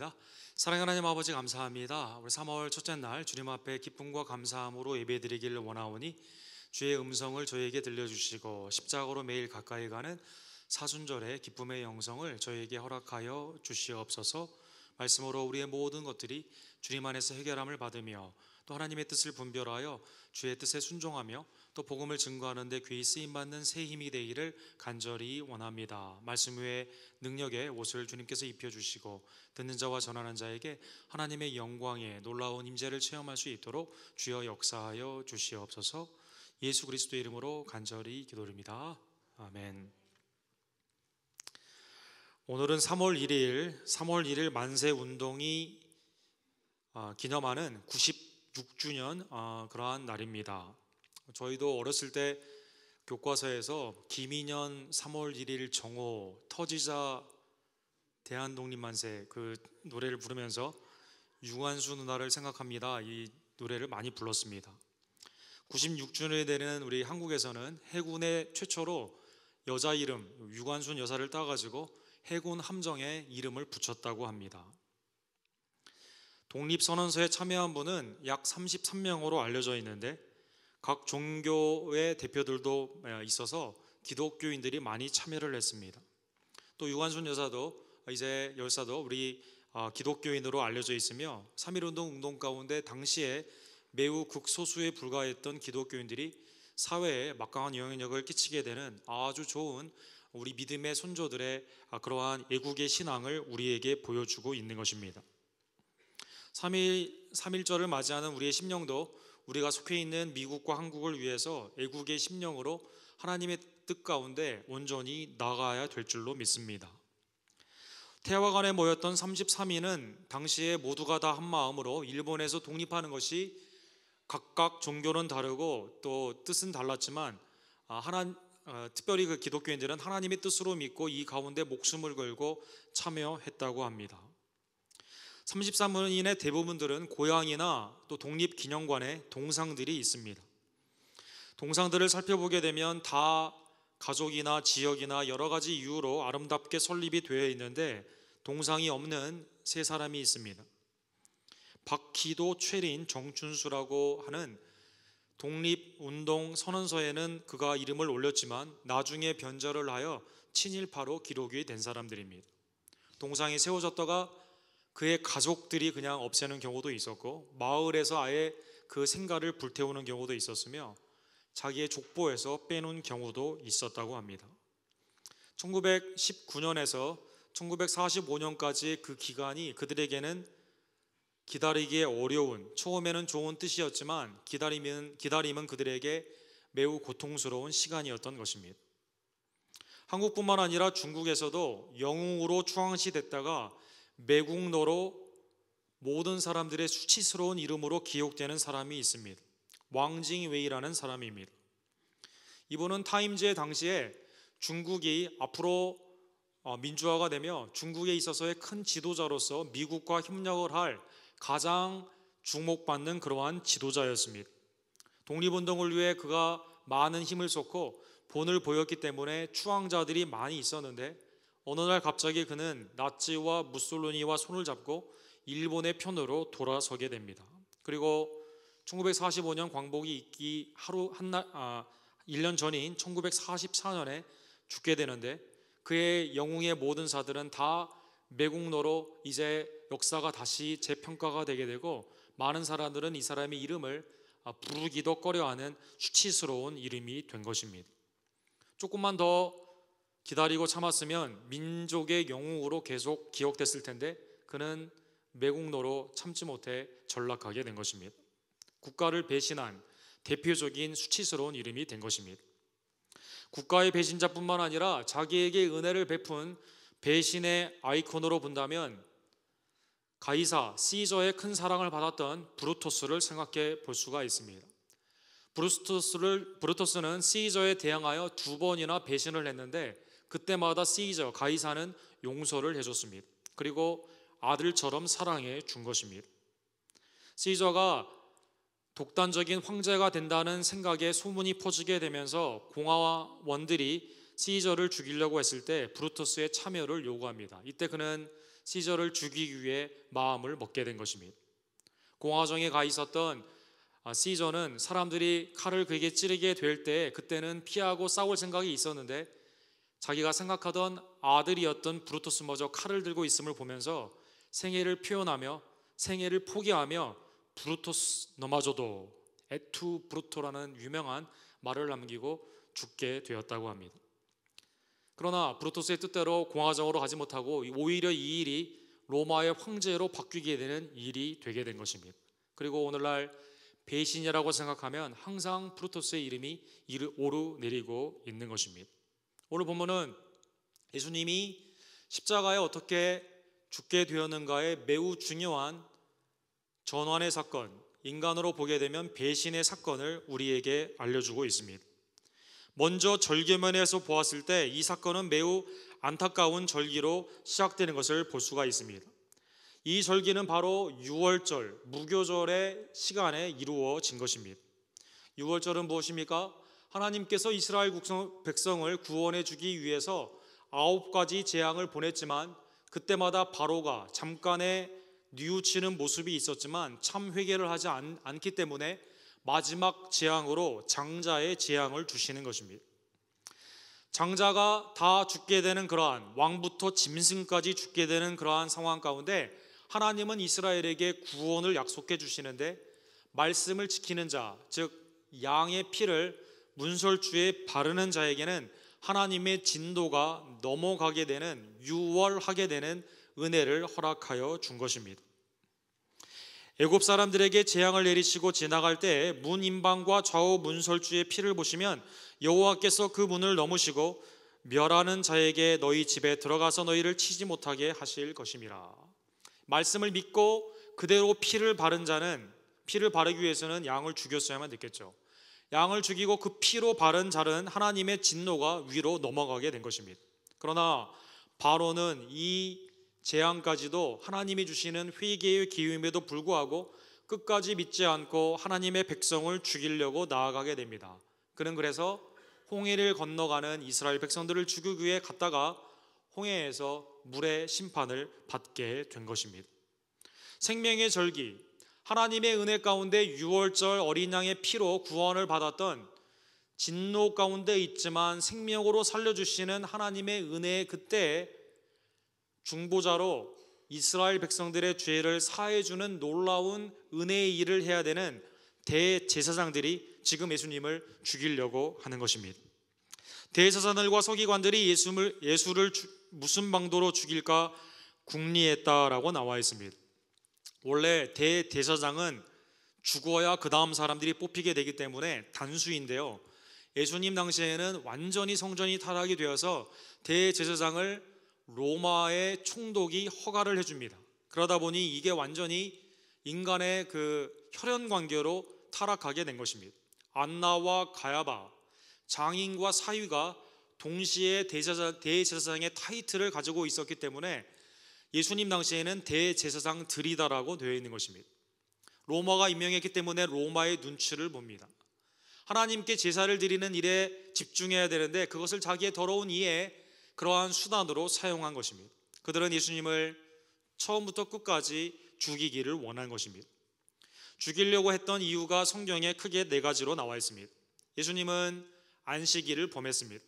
기도합니다. 사랑하는 하나님 아버지 감사합니다. 우리 3월 첫째 날 주님 앞에 기쁨과 감사함으로 예배드리기를 원하오니 주의 음성을 저에게 들려주시고 십자가로 매일 가까이 가는 사순절의 기쁨의 영성을 저에게 허락하여 주시옵소서. 말씀으로 우리의 모든 것들이 주님 안에서 해결함을 받으며 또 하나님의 뜻을 분별하여 주의 뜻에 순종하며 또 복음을 증거하는 데 귀히 쓰임받는 새 힘이 되기를 간절히 원합니다. 말씀 외에 능력의 옷을 주님께서 입혀주시고 듣는 자와 전하는 자에게 하나님의 영광의 놀라운 임재를 체험할 수 있도록 주여 역사하여 주시옵소서. 예수 그리스도의 이름으로 간절히 기도드립니다. 아멘. 오늘은 3월 1일 만세 운동이 기념하는 96주년 그러한 날입니다. 저희도 어렸을 때 교과서에서 김인현 3월 1일 정오 터지자 대한독립만세 그 노래를 부르면서 유관수 누나를 생각합니다. 이 노래를 많이 불렀습니다. 96주년이 되는 우리 한국에서는 해군의 최초로 여자 이름 유관순 여사를 따가지고 해군 함정에 이름을 붙였다고 합니다. 독립선언서에 참여한 분은 약 33명으로 알려져 있는데 각 종교의 대표들도 있어서 기독교인들이 많이 참여를 했습니다. 또 유관순 여사도 이제 열사도 우리 기독교인으로 알려져 있으며 3.1운동 운동 가운데 당시에 매우 극소수에 불과했던 기독교인들이 사회에 막강한 영향력을 끼치게 되는 아주 좋은 우리 믿음의 선조들의 그러한 애국의 신앙을 우리에게 보여주고 있는 것입니다. 3.1절을 맞이하는 우리의 심령도 우리가 속해 있는 미국과 한국을 위해서 애국의 심령으로 하나님의 뜻 가운데 온전히 나아가야 될 줄로 믿습니다. 태화관에 모였던 33인은 당시에 모두가 다 한 마음으로 일본에서 독립하는 것이 각각 종교는 다르고 또 뜻은 달랐지만 특별히 그 기독교인들은 하나님의 뜻으로 믿고 이 가운데 목숨을 걸고 참여했다고 합니다. 33인의 대부분들은 고향이나 또 독립기념관에 동상들이 있습니다. 동상들을 살펴보게 되면 다 가족이나 지역이나 여러 가지 이유로 아름답게 설립이 되어 있는데 동상이 없는 세 사람이 있습니다. 박희도, 최린, 정춘수라고 하는 독립운동 선언서에는 그가 이름을 올렸지만 나중에 변절을 하여 친일파로 기록이 된 사람들입니다. 동상이 세워졌다가 그의 가족들이 그냥 없애는 경우도 있었고 마을에서 아예 그 생가를 불태우는 경우도 있었으며 자기의 족보에서 빼놓은 경우도 있었다고 합니다. 1919년에서 1945년까지 그 기간이 그들에게는 기다리기에 어려운, 처음에는 좋은 뜻이었지만 기다림은 그들에게 매우 고통스러운 시간이었던 것입니다. 한국뿐만 아니라 중국에서도 영웅으로 추앙시됐다가 매국노로 모든 사람들의 수치스러운 이름으로 기억되는 사람이 있습니다. 왕징웨이라는 사람입니다. 이분은 타임즈의 당시에 중국이 앞으로 민주화가 되며 중국에 있어서의 큰 지도자로서 미국과 협력을 할 가장 주목받는 그러한 지도자였습니다. 독립운동을 위해 그가 많은 힘을 쏟고 본을 보였기 때문에 추앙자들이 많이 있었는데 어느 날 갑자기 그는 나치와 무솔리니와 손을 잡고 일본의 편으로 돌아서게 됩니다. 그리고 1945년 광복이 있기 1년 전인 1944년에 죽게 되는데 그의 영웅의 모든 사들은 다 매국노로 이제 역사가 다시 재평가가 되게 되고 많은 사람들은 이 사람의 이름을 부르기도 꺼려하는 수치스러운 이름이 된 것입니다. 조금만 더 기다리고 참았으면 민족의 영웅으로 계속 기억됐을 텐데 그는 매국노로 참지 못해 전락하게 된 것입니다. 국가를 배신한 대표적인 수치스러운 이름이 된 것입니다. 국가의 배신자뿐만 아니라 자기에게 은혜를 베푼 배신의 아이콘으로 본다면 가이사 시저의 큰 사랑을 받았던 브루토스를 생각해 볼 수가 있습니다. 브루토스는 시저에 대항하여 2번이나 배신을 했는데 그때마다 가이사는 용서를 해줬습니다. 그리고 아들처럼 사랑해 준 것입니다. 시저가 독단적인 황제가 된다는 생각에 소문이 퍼지게 되면서 공화원들이 시저를 죽이려고 했을 때 브루토스의 참여를 요구합니다. 이때 그는 시저를 죽이기 위해 마음을 먹게 된 것입니다. 공화정에 가 있었던 시저는 사람들이 칼을 그에게 찌르게 될 때 그때는 피하고 싸울 생각이 있었는데 자기가 생각하던 아들이었던 브루토스마저 칼을 들고 있음을 보면서 생애를 표현하며 생애를 포기하며 브루토스 너마저도 에투 브루토라는 유명한 말을 남기고 죽게 되었다고 합니다. 그러나 브루토스의 뜻대로 공화정으로 가지 못하고 오히려 이 일이 로마의 황제로 바뀌게 되는 일이 되게 된 것입니다. 그리고 오늘날 배신이라고 생각하면 항상 브루토스의 이름이 오르내리고 있는 것입니다. 오늘 본문은 예수님이 십자가에 어떻게 죽게 되었는가에 매우 중요한 전환의 사건, 인간으로 보게 되면 배신의 사건을 우리에게 알려주고 있습니다. 먼저 절기면에서 보았을 때 이 사건은 매우 안타까운 절기로 시작되는 것을 볼 수가 있습니다. 이 절기는 바로 유월절, 무교절의 시간에 이루어진 것입니다. 유월절은 무엇입니까? 하나님께서 이스라엘 백성을 구원해 주기 위해서 9가지 재앙을 보냈지만 그때마다 바로가 잠깐의 뉘우치는 모습이 있었지만 참 회개를 하지 않기 때문에 마지막 재앙으로 장자의 재앙을 주시는 것입니다. 장자가 다 죽게 되는 그러한, 왕부터 짐승까지 죽게 되는 그러한 상황 가운데 하나님은 이스라엘에게 구원을 약속해 주시는데 말씀을 지키는 자, 즉 양의 피를 문설주에 바르는 자에게는 하나님의 진도가 넘어가게 되는, 유월하게 되는 은혜를 허락하여 준 것입니다. 애굽 사람들에게 재앙을 내리시고 지나갈 때 문 임방과 좌우 문설주의 피를 보시면 여호와께서 그 문을 넘으시고 멸하는 자에게 너희 집에 들어가서 너희를 치지 못하게 하실 것임이라. 말씀을 믿고 그대로 피를 바른 자는, 피를 바르기 위해서는 양을 죽였어야만 됐겠죠. 양을 죽이고 그 피로 바른 자는 하나님의 진노가 위로 넘어가게 된 것입니다. 그러나 바로는 이 재앙까지도 하나님이 주시는 회개의 기회임에도 불구하고 끝까지 믿지 않고 하나님의 백성을 죽이려고 나아가게 됩니다. 그는 그래서 홍해를 건너가는 이스라엘 백성들을 죽이기 위해 갔다가 홍해에서 물의 심판을 받게 된 것입니다. 생명의 절기, 하나님의 은혜 가운데 유월절 어린 양의 피로 구원을 받았던, 진노 가운데 있지만 생명으로 살려주시는 하나님의 은혜의 그때 중보자로 이스라엘 백성들의 죄를 사해주는 놀라운 은혜의 일을 해야 되는 대제사장들이 지금 예수님을 죽이려고 하는 것입니다. 대제사장들과 서기관들이 예수를 무슨 방도로 죽일까 궁리했다라고 나와 있습니다. 원래 대제사장은 죽어야 그 다음 사람들이 뽑히게 되기 때문에 단수인데요, 예수님 당시에는 완전히 성전이 타락이 되어서 대제사장을 로마의 총독이 허가를 해줍니다. 그러다 보니 이게 완전히 인간의 그 혈연 관계로 타락하게 된 것입니다. 안나와 가야바, 장인과 사위가 동시에 대제사장의 타이틀을 가지고 있었기 때문에 예수님 당시에는 대제사장들이다라고 되어 있는 것입니다. 로마가 임명했기 때문에 로마의 눈치를 봅니다. 하나님께 제사를 드리는 일에 집중해야 되는데 그것을 자기의 더러운 이에 그러한 수단으로 사용한 것입니다. 그들은 예수님을 처음부터 끝까지 죽이기를 원한 것입니다. 죽이려고 했던 이유가 성경에 크게 4가지로 나와 있습니다. 예수님은 안식일을 범했습니다.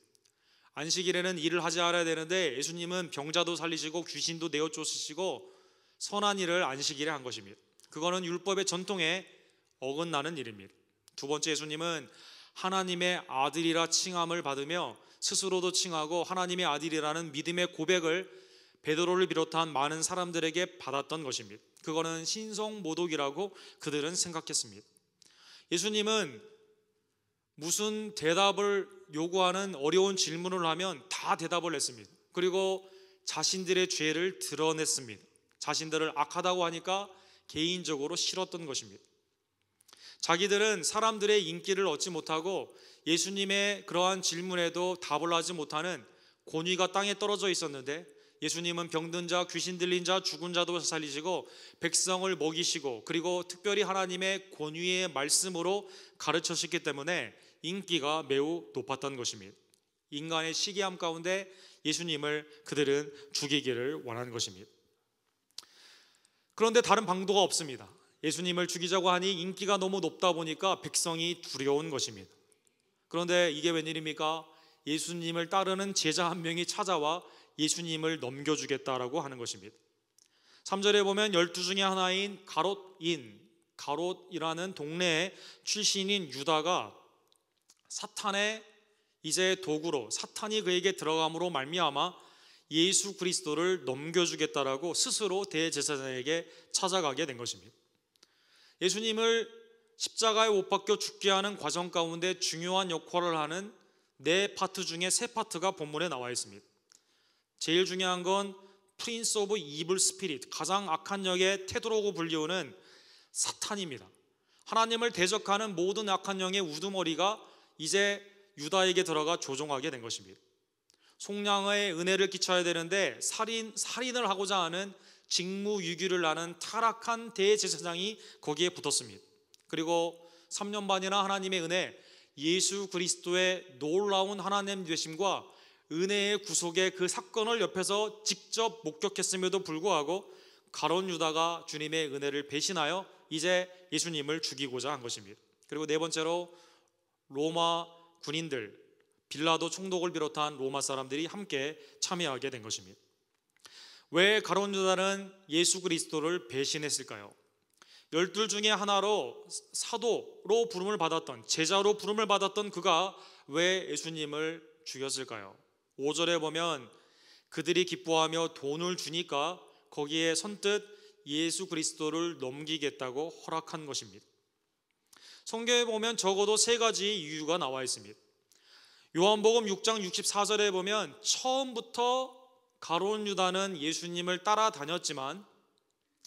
안식일에는 일을 하지 않아야 되는데 예수님은 병자도 살리시고 귀신도 내어 쫓으시고 선한 일을 안식일에 한 것입니다. 그거는 율법의 전통에 어긋나는 일입니다. 두 번째, 예수님은 하나님의 아들이라 칭함을 받으며 스스로도 칭하고 하나님의 아들이라는 믿음의 고백을 베드로를 비롯한 많은 사람들에게 받았던 것입니다. 그거는 신성모독이라고 그들은 생각했습니다. 예수님은 무슨 대답을 요구하는 어려운 질문을 하면 다 대답을 했습니다. 그리고 자신들의 죄를 드러냈습니다. 자신들을 악하다고 하니까 개인적으로 싫었던 것입니다. 자기들은 사람들의 인기를 얻지 못하고 예수님의 그러한 질문에도 답을 하지 못하는 권위가 땅에 떨어져 있었는데 예수님은 병든 자, 귀신 들린 자, 죽은 자도 살리시고 백성을 먹이시고 그리고 특별히 하나님의 권위의 말씀으로 가르치셨기 때문에 인기가 매우 높았던 것입니다. 인간의 시기함 가운데 예수님을 그들은 죽이기를 원한 것입니다. 그런데 다른 방도가 없습니다. 예수님을 죽이자고 하니 인기가 너무 높다 보니까 백성이 두려운 것입니다. 그런데 이게 웬일입니까? 예수님을 따르는 제자 한 명이 찾아와 예수님을 넘겨주겠다라고 하는 것입니다. 3절에 보면 12 중에 하나인 가롯이라는 동네의 출신인 유다가 사탄의 이제 도구로, 사탄이 그에게 들어감으로 말미암아 예수 그리스도를 넘겨주겠다라고 스스로 대제사장에게 찾아가게 된 것입니다. 예수님을 십자가에 못 박혀 죽게 하는 과정 가운데 중요한 역할을 하는 네 파트 중에 세 파트가 본문에 나와 있습니다. 제일 중요한 건 프린스 오브 이블 스피릿, 가장 악한 영의 테도라고 불리우는 사탄입니다. 하나님을 대적하는 모든 악한 영의 우두머리가 이제 유다에게 들어가 조종하게 된 것입니다. 속량의 은혜를 끼쳐야 되는데 살인을 하고자 하는 직무유기를 하는 타락한 대제사장이 거기에 붙었습니다. 그리고 3년 반이나 하나님의 은혜, 예수 그리스도의 놀라운 하나님 되심과 은혜의 구속의 그 사건을 옆에서 직접 목격했음에도 불구하고 가룟 유다가 주님의 은혜를 배신하여 이제 예수님을 죽이고자 한 것입니다. 그리고 네 번째로 로마 군인들, 빌라도 총독을 비롯한 로마 사람들이 함께 참여하게 된 것입니다. 왜 가룟 유다는 예수 그리스도를 배신했을까요? 12 중에 하나로 사도로 부름을 받았던, 제자로 부름을 받았던 그가 왜 예수님을 죽였을까요? 5절에 보면 그들이 기뻐하며 돈을 주니까 거기에 선뜻 예수 그리스도를 넘기겠다고 허락한 것입니다. 성경에 보면 적어도 세 가지 이유가 나와 있습니다. 요한복음 6장 64절에 보면 처음부터 가룟 유다는 예수님을 따라다녔지만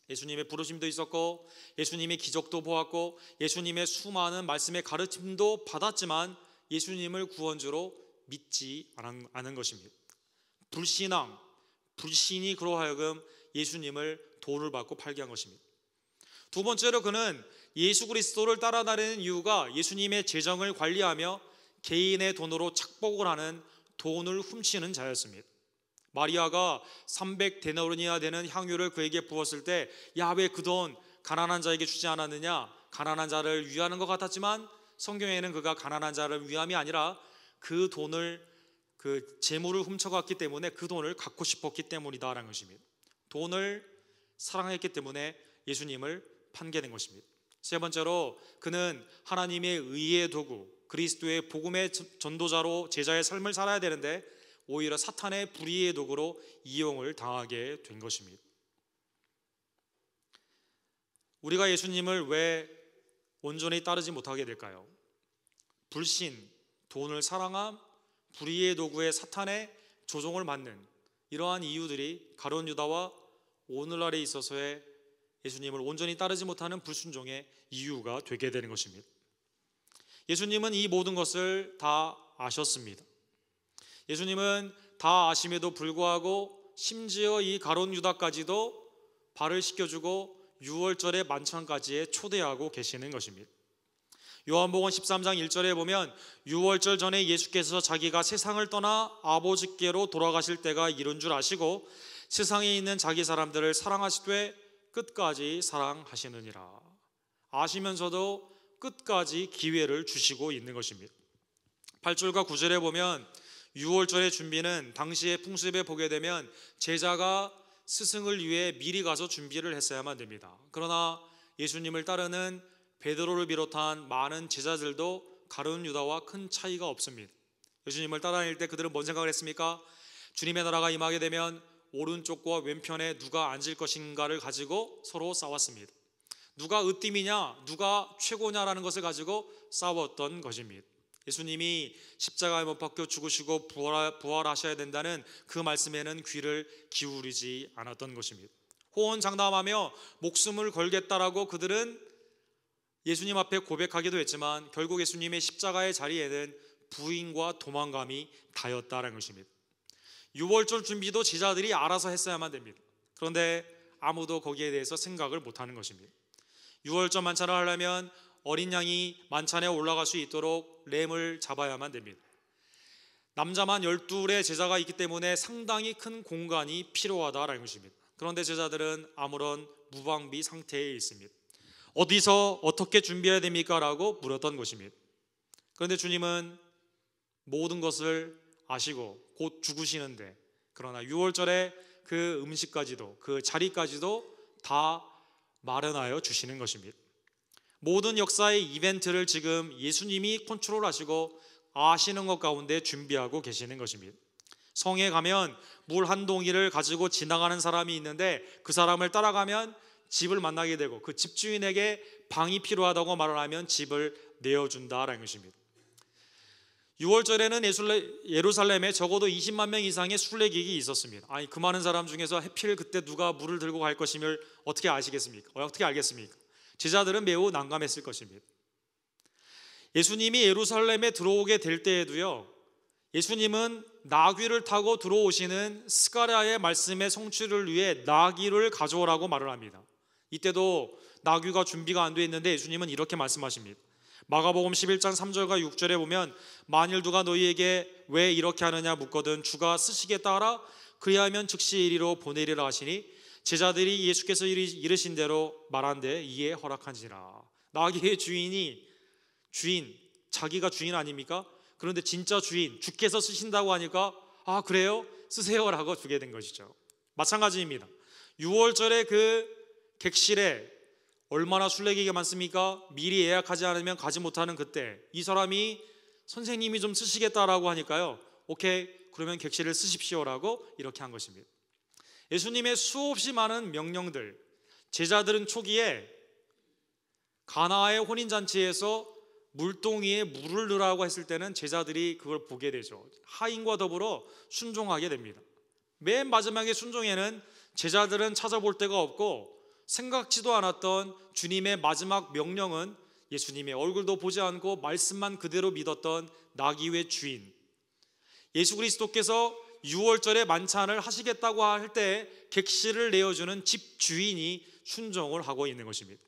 예수님의 부르심도 있었고 예수님의 기적도 보았고 예수님의 수많은 말씀의 가르침도 받았지만 예수님을 구원주로 믿지 않은 것입니다. 불신이 그로 하여금 예수님을 돈을 받고 팔게 한 것입니다. 두 번째로 그는 예수 그리스도를 따라다니는 이유가 예수님의 재정을 관리하며 개인의 돈으로 착복을 하는 돈을 훔치는 자였습니다. 마리아가 300데나리온이나 되는 향유를 그에게 부었을 때 야, 왜 그 돈 가난한 자에게 주지 않았느냐? 가난한 자를 위하는 것 같았지만 성경에는 그가 가난한 자를 위함이 아니라 그 돈을, 그 재물을 훔쳐갔기 때문에 그 돈을 갖고 싶었기 때문이다라는 것입니다. 돈을 사랑했기 때문에 예수님을 판게 된 것입니다. 세 번째로 그는 하나님의 의의 도구, 그리스도의 복음의 전도자로 제자의 삶을 살아야 되는데 오히려 사탄의 불의의 도구로 이용을 당하게 된 것입니다. 우리가 예수님을 왜 온전히 따르지 못하게 될까요? 불신, 돈을 사랑함, 불의의 도구의 사탄의 조종을 받는 이러한 이유들이 가룟 유다와 오늘날에 있어서의 예수님을 온전히 따르지 못하는 불순종의 이유가 되게 되는 것입니다. 예수님은 이 모든 것을 다 아셨습니다. 예수님은 다 아심에도 불구하고 심지어 이 가룟 유다까지도 발을 씻겨주고 유월절의 만찬까지에 초대하고 계시는 것입니다. 요한복음 13장 1절에 보면 유월절 전에 예수께서 자기가 세상을 떠나 아버지께로 돌아가실 때가 이른 줄 아시고 세상에 있는 자기 사람들을 사랑하시되 끝까지 사랑하시느니라. 아시면서도 끝까지 기회를 주시고 있는 것입니다. 8절과 9절에 보면 유월절의 준비는 당시의 풍습에 보게 되면 제자가 스승을 위해 미리 가서 준비를 했어야만 됩니다. 그러나 예수님을 따르는 베드로를 비롯한 많은 제자들도 가룟 유다와 큰 차이가 없습니다. 예수님을 따라다닐 때 그들은 뭔 생각을 했습니까? 주님의 나라가 임하게 되면 오른쪽과 왼편에 누가 앉을 것인가를 가지고 서로 싸웠습니다. 누가 으뜸이냐, 누가 최고냐라는 것을 가지고 싸웠던 것입니다. 예수님이 십자가에 못 박혀 죽으시고 부활하셔야 된다는 그 말씀에는 귀를 기울이지 않았던 것입니다. 호언장담하며 목숨을 걸겠다라고 그들은 예수님 앞에 고백하기도 했지만 결국 예수님의 십자가의 자리에는 부인과 도망감이 다였다는 것입니다. 유월절 준비도 제자들이 알아서 했어야만 됩니다. 그런데 아무도 거기에 대해서 생각을 못하는 것입니다. 유월절 만찬을 하려면 어린 양이 만찬에 올라갈 수 있도록 램을 잡아야만 됩니다. 남자만 12의 제자가 있기 때문에 상당히 큰 공간이 필요하다라는 것입니다. 그런데 제자들은 아무런 무방비 상태에 있습니다. 어디서 어떻게 준비해야 됩니까? 라고 물었던 것입니다. 그런데 주님은 모든 것을 아시고 곧 죽으시는데, 그러나 6월절에 그 음식까지도, 그 자리까지도 다 마련하여 주시는 것입니다. 모든 역사의 이벤트를 지금 예수님이 컨트롤하시고 아시는 것 가운데 준비하고 계시는 것입니다. 성에 가면 물 한 동이를 가지고 지나가는 사람이 있는데 그 사람을 따라가면 집을 만나게 되고, 그 집주인에게 방이 필요하다고 말을 하면 집을 내어준다라는 것입니다. 6월절에는 예루살렘에 적어도 20만 명 이상의 순례객이 있었습니다. 아니, 그 많은 사람 중에서 하필 그때 누가 물을 들고 갈 것임을 어떻게 아시겠습니까? 어떻게 알겠습니까? 제자들은 매우 난감했을 것입니다. 예수님이 예루살렘에 들어오게 될 때에도요, 예수님은 나귀를 타고 들어오시는 스가랴의 말씀의 성취를 위해 나귀를 가져오라고 말을 합니다. 이때도 나귀가 준비가 안 돼 있는데 예수님은 이렇게 말씀하십니다. 마가복음 11장 3절과 6절에 보면, 만일 누가 너희에게 왜 이렇게 하느냐 묻거든 주가 쓰시겠다 하라. 그리하면 즉시 이리로 보내리라 하시니, 제자들이 예수께서 이르신 대로 말한데 이에 허락한지라. 나귀의 주인, 자기가 주인 아닙니까? 그런데 진짜 주인, 주께서 쓰신다고 하니까 아 그래요? 쓰세요라고 주게 된 것이죠. 마찬가지입니다. 6월절에 그 객실에 얼마나 순례객이 많습니까? 미리 예약하지 않으면 가지 못하는 그때, 이 사람이 선생님이 좀 쓰시겠다라고 하니까요, 오케이, 그러면 객실을 쓰십시오라고 이렇게 한 것입니다. 예수님의 수없이 많은 명령들, 제자들은 초기에 가나의 혼인잔치에서 물동이에 물을 넣으라고 했을 때는 제자들이 그걸 보게 되죠. 하인과 더불어 순종하게 됩니다. 맨 마지막에 순종에는 제자들은 찾아볼 데가 없고, 생각지도 않았던 주님의 마지막 명령은 예수님의 얼굴도 보지 않고 말씀만 그대로 믿었던 나귀의 주인, 예수 그리스도께서 6월절에 만찬을 하시겠다고 할 때 객실을 내어주는 집주인이 순종을 하고 있는 것입니다.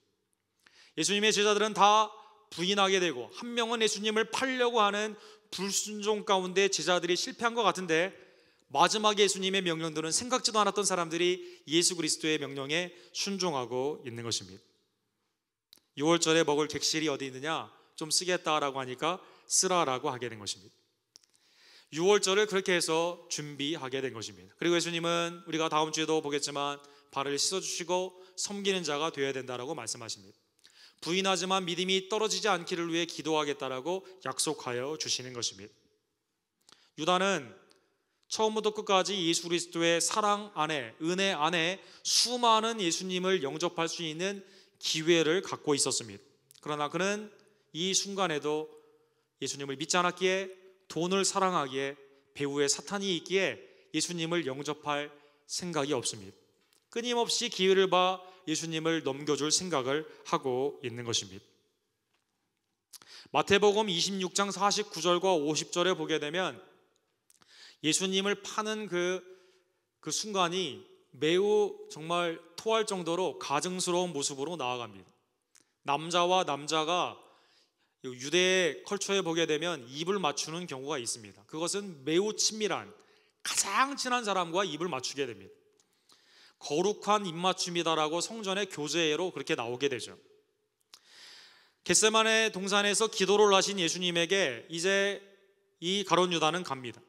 예수님의 제자들은 다 부인하게 되고, 한 명은 예수님을 팔려고 하는 불순종 가운데 제자들이 실패한 것 같은데, 마지막에 예수님의 명령들은 생각지도 않았던 사람들이 예수 그리스도의 명령에 순종하고 있는 것입니다. 6월절에 먹을 객실이 어디 있느냐, 좀 쓰겠다라고 하니까 쓰라라고 하게 된 것입니다. 6월절을 그렇게 해서 준비하게 된 것입니다. 그리고 예수님은 우리가 다음 주에도 보겠지만 발을 씻어주시고 섬기는 자가 되어야 된다라고 말씀하십니다. 부인하지만 믿음이 떨어지지 않기를 위해 기도하겠다라고 약속하여 주시는 것입니다. 유다는 처음부터 끝까지 예수 그리스도의 사랑 안에, 은혜 안에 수많은 예수님을 영접할 수 있는 기회를 갖고 있었습니다. 그러나 그는 이 순간에도 예수님을 믿지 않았기에, 돈을 사랑하기에, 배후에 사탄이 있기에 예수님을 영접할 생각이 없습니다. 끊임없이 기회를 봐 예수님을 넘겨줄 생각을 하고 있는 것입니다. 마태복음 26장 49절과 50절에 보게 되면 예수님을 파는 그 순간이 매우 정말 토할 정도로 가증스러운 모습으로 나아갑니다. 남자와 남자가 유대의 컬처에 보게 되면 입을 맞추는 경우가 있습니다. 그것은 매우 친밀한, 가장 친한 사람과 입을 맞추게 됩니다. 거룩한 입맞춤이다라고 성전의 교제로 그렇게 나오게 되죠. 겟세마네 동산에서 기도를 하신 예수님에게 이제 이 가룟 유다는 갑니다.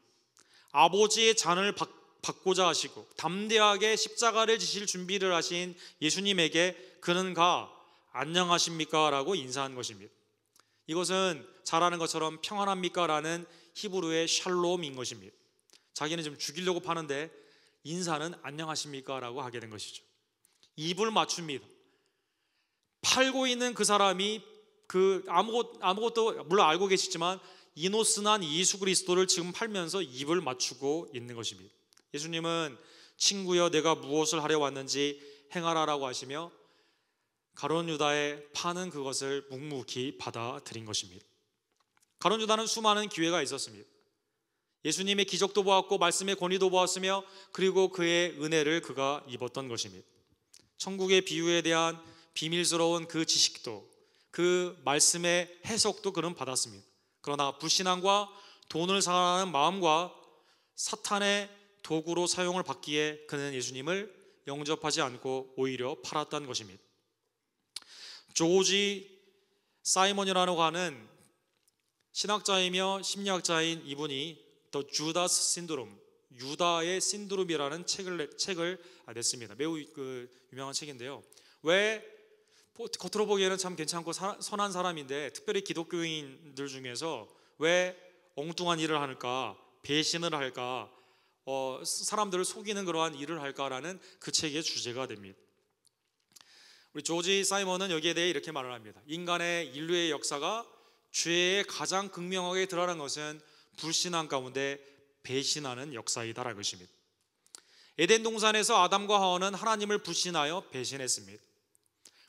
아버지의 잔을 받고자 하시고 담대하게 십자가를 지실 준비를 하신 예수님에게 그는 가 안녕하십니까? 라고 인사한 것입니다. 이것은 잘 아는 것처럼 평안합니까? 라는 히브리어의 샬롬인 것입니다. 자기는 좀 죽이려고 파는데 인사는 안녕하십니까? 라고 하게 된 것이죠. 입을 맞춥니다. 팔고 있는 그 사람이 아무것도 물론 알고 계시지만 이노스난 예수 그리스도를 지금 팔면서 입을 맞추고 있는 것입니다. 예수님은 친구여 내가 무엇을 하려 왔는지 행하라라고 하시며 가룟 유다의 파는 그것을 묵묵히 받아들인 것입니다. 가룟 유다는 수많은 기회가 있었습니다. 예수님의 기적도 보았고 말씀의 권위도 보았으며 그리고 그의 은혜를 그가 입었던 것입니다. 천국의 비유에 대한 비밀스러운 그 지식도, 그 말씀의 해석도 그는 받았습니다. 그러나 불신앙과 돈을 사랑하는 마음과 사탄의 도구로 사용을 받기에 그는 예수님을 영접하지 않고 오히려 팔았다는 것입니다. 조지 사이먼이라고 하는 신학자이며 심리학자인 이분이 The Judas Syndrome, 유다의 신드롬이라는 책을 냈습니다. 매우 유명한 책인데요. 왜 겉으로 보기에는 참 괜찮고 선한 사람인데 특별히 기독교인들 중에서 왜 엉뚱한 일을 할까, 배신을 할까, 사람들을 속이는 그러한 일을 할까라는 그 책의 주제가 됩니다. 우리 조지 사이먼은 여기에 대해 이렇게 말을 합니다. 인류의 역사가 죄에 가장 극명하게 드러난 것은 불신앙 가운데 배신하는 역사이다라는 것입니다. 에덴 동산에서 아담과 하와는 하나님을 불신하여 배신했습니다.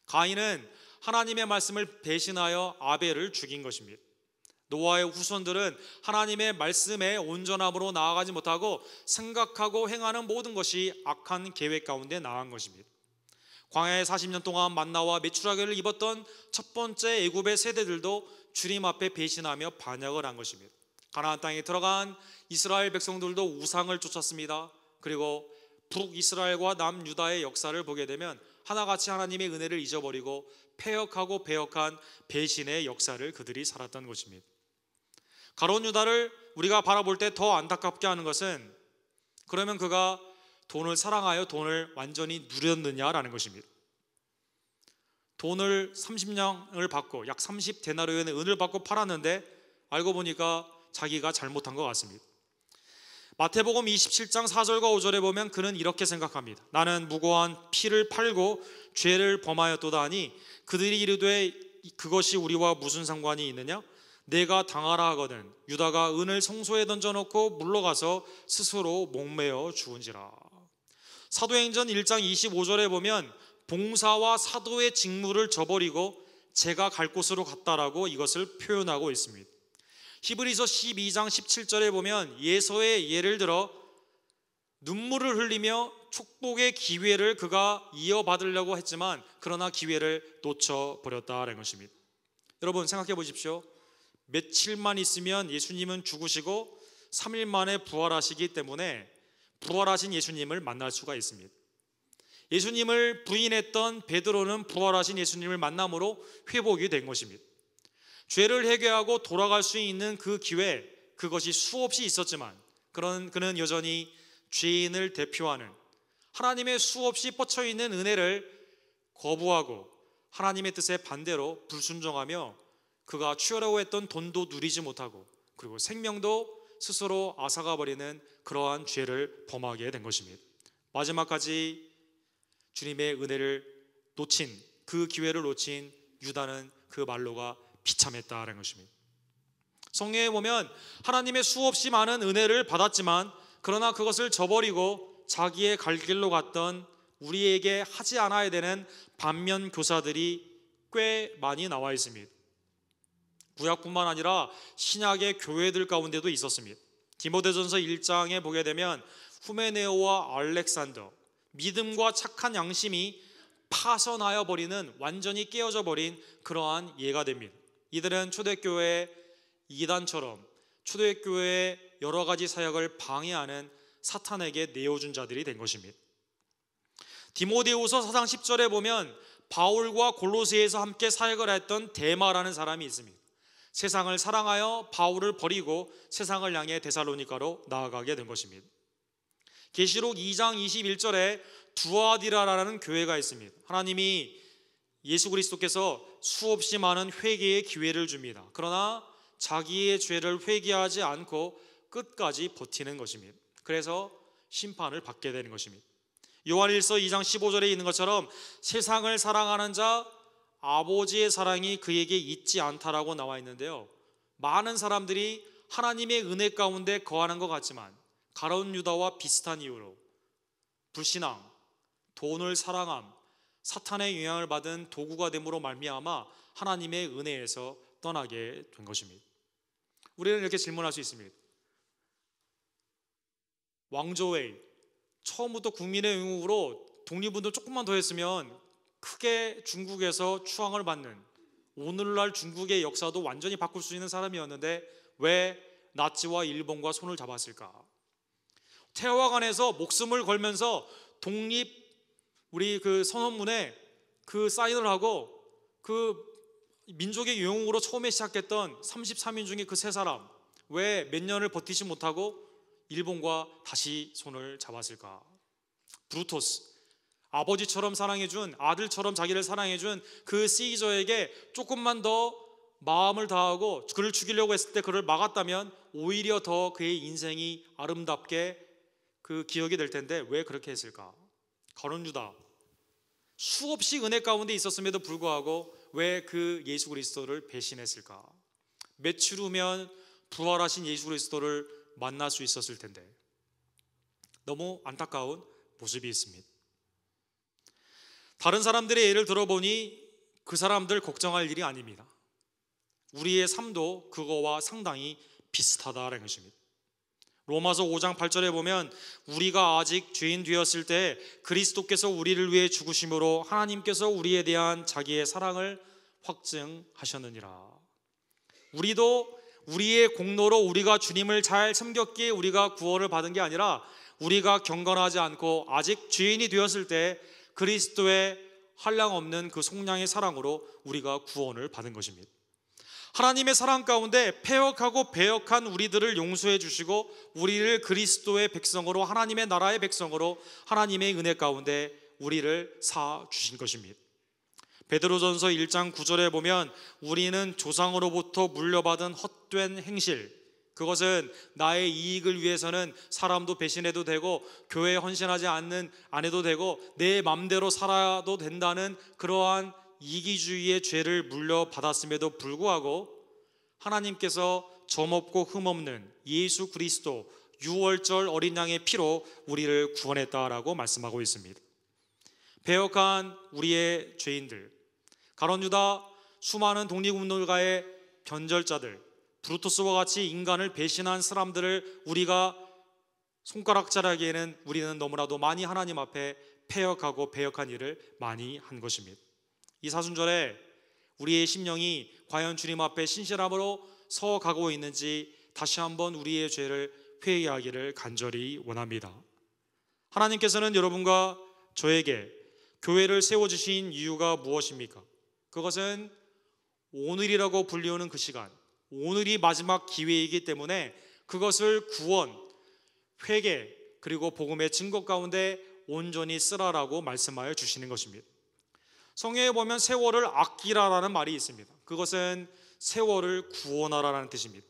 가인은 하나님의 말씀을 배신하여 아벨을 죽인 것입니다. 노아의 후손들은 하나님의 말씀에 온전함으로 나아가지 못하고 생각하고 행하는 모든 것이 악한 계획 가운데 나아간 것입니다. 광야에 40년 동안 만나와 메추라기를 입었던 첫 번째 애굽의 세대들도 주님 앞에 배신하며 반역을 한 것입니다. 가나안 땅에 들어간 이스라엘 백성들도 우상을 쫓았습니다. 그리고 북이스라엘과 남유다의 역사를 보게 되면 하나같이 하나님의 은혜를 잊어버리고 패역하고 배역한 배신의 역사를 그들이 살았던 것입니다. 가룟 유다를 우리가 바라볼 때 더 안타깝게 하는 것은 그러면 그가 돈을 사랑하여 돈을 완전히 누렸느냐라는 것입니다. 돈을 30냥을 받고 약 30데나리온의 은을 받고 팔았는데 알고 보니까 자기가 잘못한 것 같습니다. 마태복음 27장 4절과 5절에 보면 그는 이렇게 생각합니다. 나는 무고한 피를 팔고 죄를 범하였도다 하니 그들이 이르되 그것이 우리와 무슨 상관이 있느냐? 내가 당하라 하거든 유다가 은을 성소에 던져놓고 물러가서 스스로 목매어 죽은지라. 사도행전 1장 25절에 보면 봉사와 사도의 직무를 저버리고 제가 갈 곳으로 갔다라고 이것을 표현하고 있습니다. 히브리서 12장 17절에 보면 예서의 예를 들어 눈물을 흘리며 축복의 기회를 그가 이어받으려고 했지만 그러나 기회를 놓쳐버렸다는 것입니다. 여러분 생각해 보십시오. 며칠만 있으면 예수님은 죽으시고 3일 만에 부활하시기 때문에 부활하신 예수님을 만날 수가 있습니다. 예수님을 부인했던 베드로는 부활하신 예수님을 만남으로 회복이 된 것입니다. 죄를 회개하고 돌아갈 수 있는 그 기회, 그것이 수없이 있었지만 그는 여전히 죄인을 대표하는 하나님의 수없이 뻗쳐있는 은혜를 거부하고 하나님의 뜻에 반대로 불순종하며 그가 취하려고 했던 돈도 누리지 못하고 그리고 생명도 스스로 앗아가 버리는 그러한 죄를 범하게 된 것입니다. 마지막까지 주님의 은혜를 놓친 그 기회를 놓친 유다는 그 말로가 비참했다는 것입니다. 성경에 보면 하나님의 수없이 많은 은혜를 받았지만 그러나 그것을 저버리고 자기의 갈 길로 갔던 우리에게 하지 않아야 되는 반면 교사들이 꽤 많이 나와 있습니다. 구약뿐만 아니라 신약의 교회들 가운데도 있었습니다. 디모데전서 1장에 보게 되면 후메네오와 알렉산더, 믿음과 착한 양심이 파선하여 버리는 완전히 깨어져 버린 그러한 예가 됩니다. 이들은 초대교회 이단처럼 초대교회의 여러 가지 사역을 방해하는 사탄에게 내어준 자들이 된 것입니다. 디모데후서 4장 10절에 보면 바울과 골로새에서 함께 사역을 했던 데마라는 사람이 있습니다. 세상을 사랑하여 바울을 버리고 세상을 향해 데살로니가로 나아가게 된 것입니다. 계시록 2장 21절에 두아디라라는 교회가 있습니다. 하나님이 예수 그리스도께서 수없이 많은 회개의 기회를 줍니다. 그러나 자기의 죄를 회개하지 않고 끝까지 버티는 것입니다. 그래서 심판을 받게 되는 것입니다. 요한일서 2장 15절에 있는 것처럼 세상을 사랑하는 자 아버지의 사랑이 그에게 있지 않다라고 나와 있는데요. 많은 사람들이 하나님의 은혜 가운데 거하는 것 같지만 가룟 유다와 비슷한 이유로 불신앙, 돈을 사랑함, 사탄의 영향을 받은 도구가 됨으로 말미암아 하나님의 은혜에서 떠나게 된 것입니다. 우리는 이렇게 질문할 수 있습니다. 왕조웨이 처음부터 국민의 영웅으로 독립운동 조금만 더 했으면 크게 중국에서 추앙을 받는 오늘날 중국의 역사도 완전히 바꿀 수 있는 사람이었는데 왜 나치와 일본과 손을 잡았을까? 태화관에서 목숨을 걸면서 독립 우리 그 선언문에 그 사인을 하고 그 민족의 영웅으로 처음에 시작했던 33인 중에 그 세 사람 왜 몇 년을 버티지 못하고 일본과 다시 손을 잡았을까? 브루토스, 아버지처럼 사랑해준, 아들처럼 자기를 사랑해준 그 시저에게 조금만 더 마음을 다하고 그를 죽이려고 했을 때 그를 막았다면 오히려 더 그의 인생이 아름답게 그 기억이 될 텐데 왜 그렇게 했을까? 가룟 유다, 수없이 은혜 가운데 있었음에도 불구하고 왜 그 예수 그리스도를 배신했을까? 며칠 후면 부활하신 예수 그리스도를 만날 수 있었을 텐데 너무 안타까운 모습이 있습니다. 다른 사람들의 예를 들어보니 그 사람들 걱정할 일이 아닙니다. 우리의 삶도 그거와 상당히 비슷하다는 것입니다. 로마서 5장 8절에 보면 우리가 아직 죄인 되었을 때 그리스도께서 우리를 위해 죽으심으로 하나님께서 우리에 대한 자기의 사랑을 확증하셨느니라. 우리도 우리의 공로로 우리가 주님을 잘 섬겼기에 우리가 구원을 받은 게 아니라 우리가 경건하지 않고 아직 죄인이 되었을 때 그리스도의 한량없는 그 속량의 사랑으로 우리가 구원을 받은 것입니다. 하나님의 사랑 가운데 패역하고 배역한 우리들을 용서해 주시고 우리를 그리스도의 백성으로 하나님의 나라의 백성으로 하나님의 은혜 가운데 우리를 사 주신 것입니다. 베드로전서 1장 9절에 보면 우리는 조상으로부터 물려받은 헛된 행실, 그것은 나의 이익을 위해서는 사람도 배신해도 되고 교회에 헌신하지 안 해도 되고 내 맘대로 살아도 된다는 그러한 이기주의의 죄를 물려받았음에도 불구하고 하나님께서 점없고 흠없는 예수 그리스도 유월절 어린 양의 피로 우리를 구원했다라고 말씀하고 있습니다. 배역한 우리의 죄인들, 가룟 유다, 수많은 독립운동가의 변절자들, 브루토스와 같이 인간을 배신한 사람들을 우리가 손가락질하기에는 우리는 너무나도 많이 하나님 앞에 패역하고 배역한 일을 많이 한 것입니다. 이 사순절에 우리의 심령이 과연 주님 앞에 신실함으로 서가고 있는지 다시 한번 우리의 죄를 회개하기를 간절히 원합니다. 하나님께서는 여러분과 저에게 교회를 세워주신 이유가 무엇입니까? 그것은 오늘이라고 불리우는 그 시간, 오늘이 마지막 기회이기 때문에 그것을 구원, 회개 그리고 복음의 증거 가운데 온전히 쓰라라고 말씀하여 주시는 것입니다. 성경에 보면 세월을 아끼라라는 말이 있습니다. 그것은 세월을 구원하라라는 뜻입니다.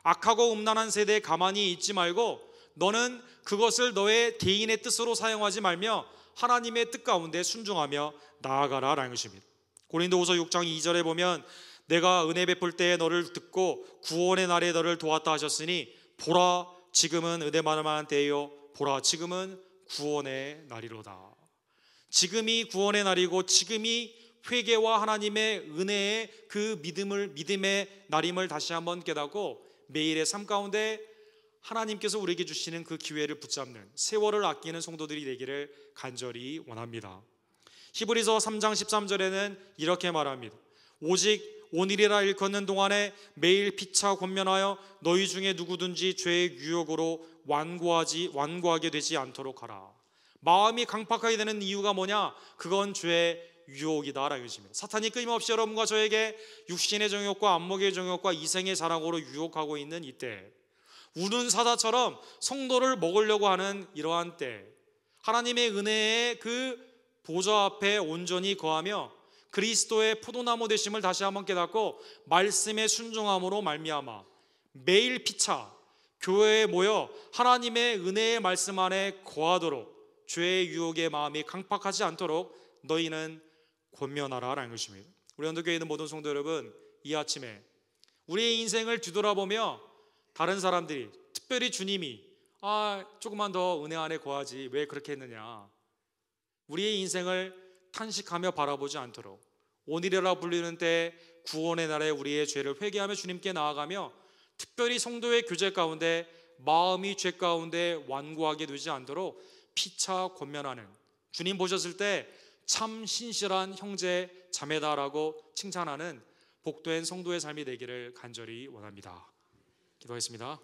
악하고 음란한 세대에 가만히 있지 말고 너는 그것을 너의 개인의 뜻으로 사용하지 말며 하나님의 뜻 가운데 순종하며 나아가라라는 것입니다. 고린도후서 6장 2절에 보면 내가 은혜 베풀 때에 너를 듣고 구원의 날에 너를 도왔다 하셨으니 보라 지금은 은혜만을 만한 때요 보라 지금은 구원의 날이로다. 지금이 구원의 날이고 지금이 회개와 하나님의 은혜의 그 믿음의 날임을 다시 한번 깨닫고 매일의 삶 가운데 하나님께서 우리에게 주시는 그 기회를 붙잡는 세월을 아끼는 성도들이 되기를 간절히 원합니다. 히브리서 3장 13절에는 이렇게 말합니다. 오직 오늘이라 일컫는 동안에 매일 피차 권면하여 너희 중에 누구든지 죄의 유혹으로 완고하게 되지 않도록 하라. 마음이 강팍하게 되는 이유가 뭐냐? 그건 죄의 유혹이다라는 것입니다. 사탄이 끊임없이 여러분과 저에게 육신의 정욕과 안목의 정욕과 이생의 사랑으로 유혹하고 있는 이때, 우는 사자처럼 성도를 먹으려고 하는 이러한 때, 하나님의 은혜의 그 보좌 앞에 온전히 거하며 그리스도의 포도나무 되심을 다시 한번 깨닫고 말씀에 순종함으로 말미암아 매일 피차 교회에 모여 하나님의 은혜의 말씀 안에 거하도록 죄의 유혹의 마음이 강팍하지 않도록 너희는 권면하라라는 것입니다. 우리 언덕교회에 있는 모든 성도 여러분, 이 아침에 우리의 인생을 뒤돌아보며 다른 사람들이, 특별히 주님이 조금만 더 은혜 안에 거하지 왜 그렇게 했느냐, 우리의 인생을 탄식하며 바라보지 않도록 오늘이라 불리는 때 구원의 날에 우리의 죄를 회개하며 주님께 나아가며 특별히 성도의 교제 가운데 마음이 죄 가운데 완고하게 되지 않도록 피차 권면하는, 주님 보셨을 때 참 신실한 형제 자매다라고 칭찬하는 복된 성도의 삶이 되기를 간절히 원합니다. 기도하겠습니다.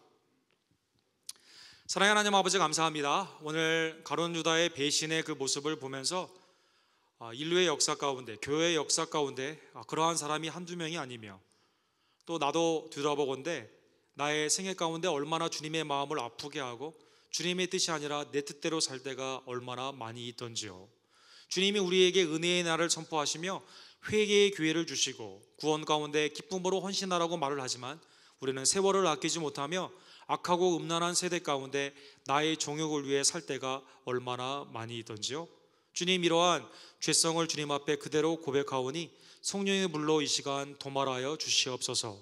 사랑하는 하나님 아버지 감사합니다. 오늘 가룟 유다의 배신의 그 모습을 보면서 인류의 역사 가운데, 교회의 역사 가운데 그러한 사람이 한두 명이 아니며, 또 나도 뒤돌아보건대 나의 생애 가운데 얼마나 주님의 마음을 아프게 하고 주님의 뜻이 아니라 내 뜻대로 살 때가 얼마나 많이 있던지요. 주님이 우리에게 은혜의 날을 선포하시며 회개의 기회를 주시고 구원 가운데 기쁨으로 헌신하라고 말을 하지만, 우리는 세월을 아끼지 못하며 악하고 음란한 세대 가운데 나의 정욕을 위해 살 때가 얼마나 많이 있던지요. 주님, 이러한 죄성을 주님 앞에 그대로 고백하오니 성령의 불로 이 시간 도말하여 주시옵소서.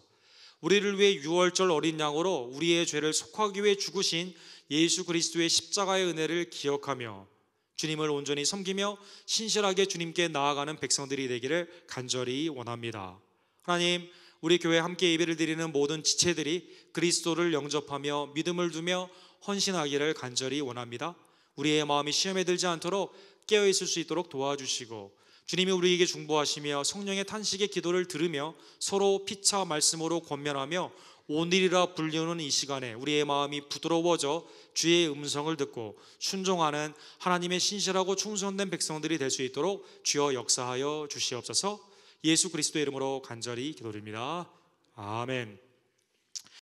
우리를 위해 유월절 어린 양으로 우리의 죄를 속하기 위해 죽으신 예수 그리스도의 십자가의 은혜를 기억하며 주님을 온전히 섬기며 신실하게 주님께 나아가는 백성들이 되기를 간절히 원합니다. 하나님, 우리 교회 함께 예배를 드리는 모든 지체들이 그리스도를 영접하며 믿음을 두며 헌신하기를 간절히 원합니다. 우리의 마음이 시험에 들지 않도록 깨어있을 수 있도록 도와주시고, 주님이 우리에게 중보하시며 성령의 탄식의 기도를 들으며 서로 피차 말씀으로 권면하며 오늘이라 불리우는 이 시간에 우리의 마음이 부드러워져 주의 음성을 듣고 순종하는 하나님의 신실하고 충성된 백성들이 될 수 있도록 주여 역사하여 주시옵소서. 예수 그리스도의 이름으로 간절히 기도드립니다. 아멘.